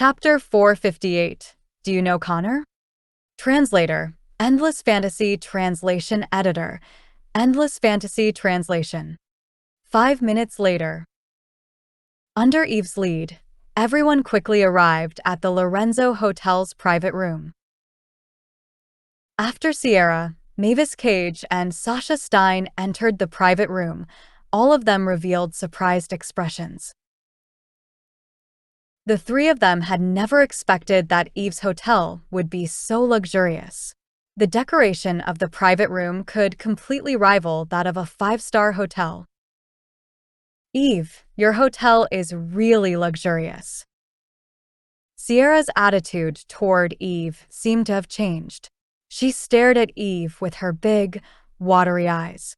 Chapter 458. Do you know Connor? Translator. Endless Fantasy Translation Editor. Endless Fantasy Translation. 5 minutes later. Under Eve's lead, everyone quickly arrived at the Lorenzo Hotel's private room. After Sierra, Mavis Cage, and Sasha Stein entered the private room, all of them revealed surprised expressions. The three of them had never expected that Eve's hotel would be so luxurious. The decoration of the private room could completely rival that of a five-star hotel. Eve, your hotel is really luxurious. Sierra's attitude toward Eve seemed to have changed. She stared at Eve with her big, watery eyes.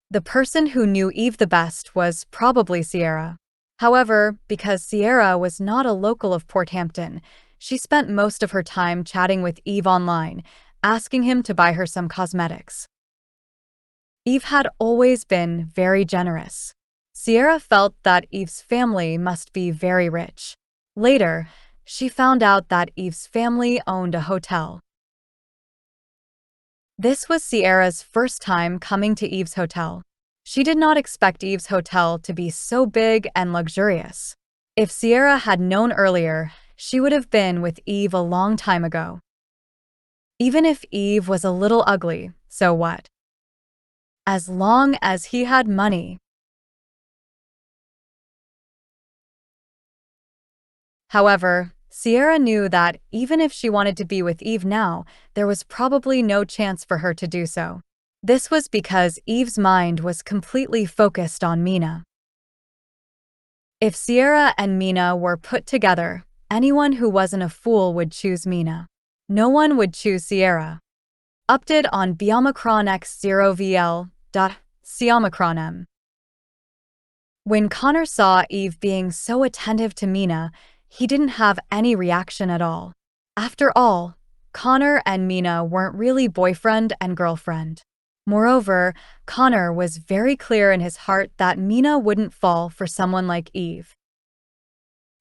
The person who knew Eve the best was probably Sierra. However, because Sierra was not a local of Porthampton, she spent most of her time chatting with Eve online, asking him to buy her some cosmetics. Eve had always been very generous. Sierra felt that Eve's family must be very rich. Later, she found out that Eve's family owned a hotel. This was Sierra's first time coming to Eve's hotel. She did not expect Eve's hotel to be so big and luxurious. If Sierra had known earlier, she would have been with Eve a long time ago. Even if Eve was a little ugly, so what? As long as he had money. However, Sierra knew that even if she wanted to be with Eve now, there was probably no chance for her to do so. This was because Eve's mind was completely focused on Mina. If Sierra and Mina were put together, anyone who wasn't a fool would choose Mina. No one would choose Sierra. Update on Biomicron X0VL. Siomicron M. When Connor saw Eve being so attentive to Mina, he didn't have any reaction at all. After all, Connor and Mina weren't really boyfriend and girlfriend. Moreover, Connor was very clear in his heart that Mina wouldn't fall for someone like Eve.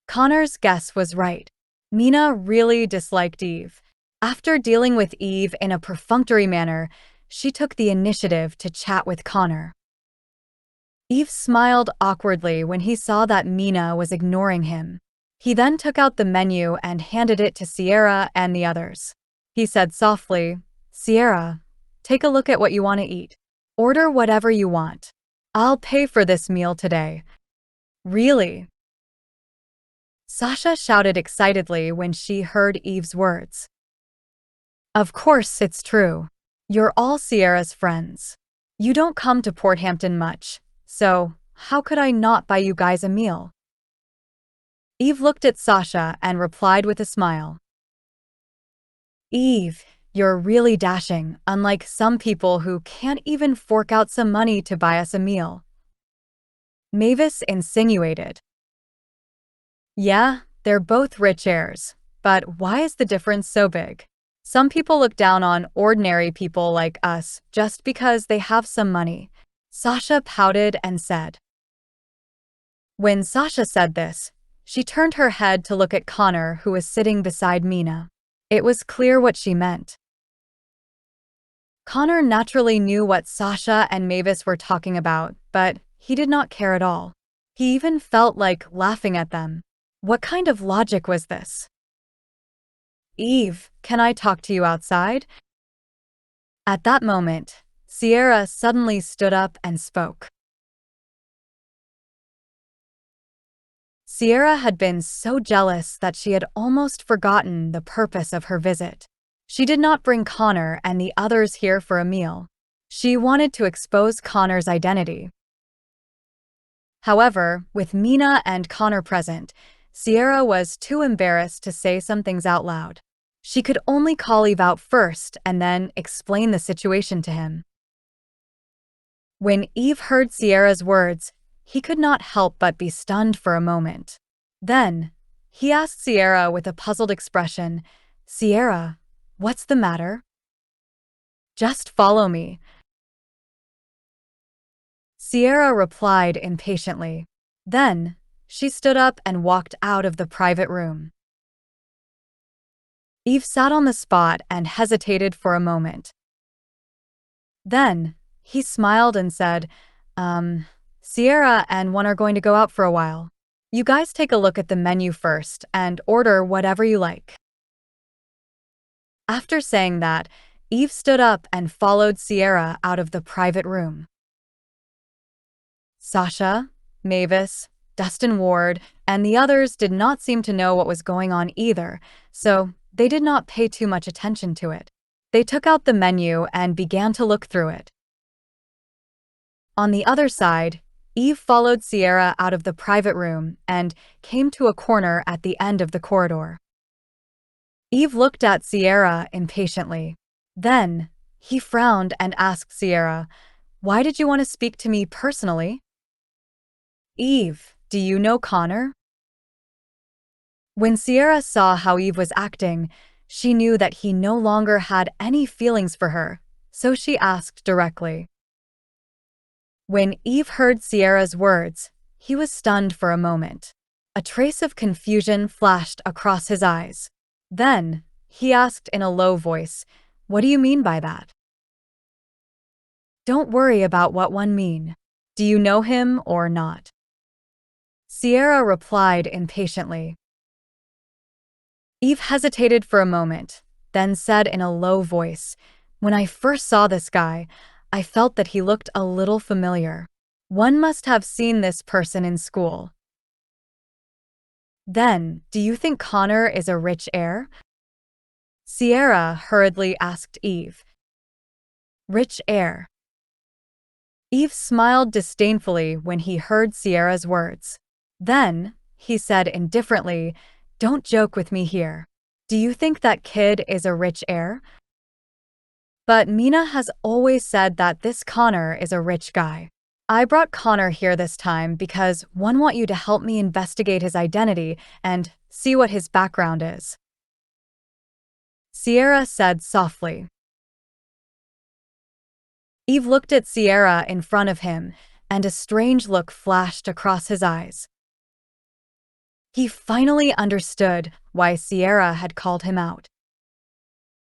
Connor's guess was right. Mina really disliked Eve. After dealing with Eve in a perfunctory manner, she took the initiative to chat with Connor. Eve smiled awkwardly when he saw that Mina was ignoring him. He then took out the menu and handed it to Sierra and the others. He said softly, "Sierra, take a look at what you want to eat. Order whatever you want. I'll pay for this meal today." Really? Sasha shouted excitedly when she heard Eve's words. Of course it's true. You're all Sierra's friends. You don't come to Porthampton much, so how could I not buy you guys a meal? Eve looked at Sasha and replied with a smile. Eve, you're really dashing, unlike some people who can't even fork out some money to buy us a meal. Mavis insinuated. Yeah, they're both rich heirs, but why is the difference so big? Some people look down on ordinary people like us just because they have some money. Sasha pouted and said. When Sasha said this, she turned her head to look at Connor, who was sitting beside Mina. It was clear what she meant. Connor naturally knew what Sasha and Mavis were talking about, but he did not care at all. He even felt like laughing at them. What kind of logic was this? Eve, can I talk to you outside? At that moment, Sierra suddenly stood up and spoke. Sierra had been so jealous that she had almost forgotten the purpose of her visit. She did not bring Connor and the others here for a meal. She wanted to expose Connor's identity. However, with Mina and Connor present, Sierra was too embarrassed to say some things out loud. She could only call Eve out first and then explain the situation to him. When Eve heard Sierra's words, he could not help but be stunned for a moment. Then, he asked Sierra with a puzzled expression, Sierra, what's the matter? Just follow me. Sierra replied impatiently. Then, she stood up and walked out of the private room. Eve sat on the spot and hesitated for a moment. Then, he smiled and said, Sierra and one are going to go out for a while. You guys take a look at the menu first and order whatever you like. After saying that, Eve stood up and followed Sierra out of the private room. Sasha, Mavis, Dustin Ward, and the others did not seem to know what was going on either, so they did not pay too much attention to it. They took out the menu and began to look through it. On the other side, Eve followed Sierra out of the private room and came to a corner at the end of the corridor. Eve looked at Sierra impatiently. Then, he frowned and asked Sierra, "Why did you want to speak to me personally?" "Eve, do you know Connor?" When Sierra saw how Eve was acting, she knew that he no longer had any feelings for her, so she asked directly. When Eve heard Sierra's words, he was stunned for a moment. A trace of confusion flashed across his eyes. Then, he asked in a low voice, "What do you mean by that?" "Don't worry about what one mean. Do you know him or not?" Sierra replied impatiently. Eve hesitated for a moment, then said in a low voice, "When I first saw this guy, I felt that he looked a little familiar. One must have seen this person in school." "Then, do you think Connor is a rich heir?" Sierra hurriedly asked Eve. "Rich heir?" Eve smiled disdainfully when he heard Sierra's words. Then, he said indifferently, "Don't joke with me here. Do you think that kid is a rich heir?" "But Mina has always said that this Connor is a rich guy. I brought Connor here this time because one want you to help me investigate his identity and see what his background is," Sierra said softly. Eve looked at Sierra in front of him, and a strange look flashed across his eyes. He finally understood why Sierra had called him out.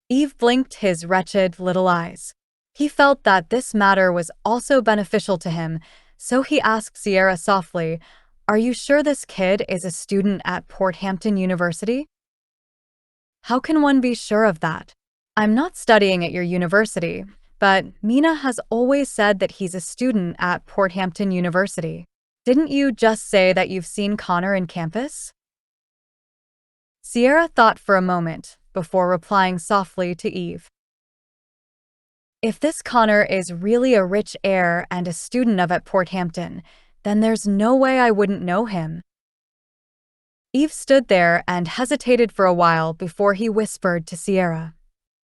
Eve blinked his wretched little eyes. He felt that this matter was also beneficial to him, so he asked Sierra softly, "Are you sure this kid is a student at Porthampton University?" "How can one be sure of that? I'm not studying at your university, but Mina has always said that he's a student at Porthampton University. Didn't you just say that you've seen Connor in campus?" Sierra thought for a moment before replying softly to Eve. "If this Connor is really a rich heir and a student of at Porthampton, then there's no way I wouldn't know him." Eve stood there and hesitated for a while before he whispered to Sierra,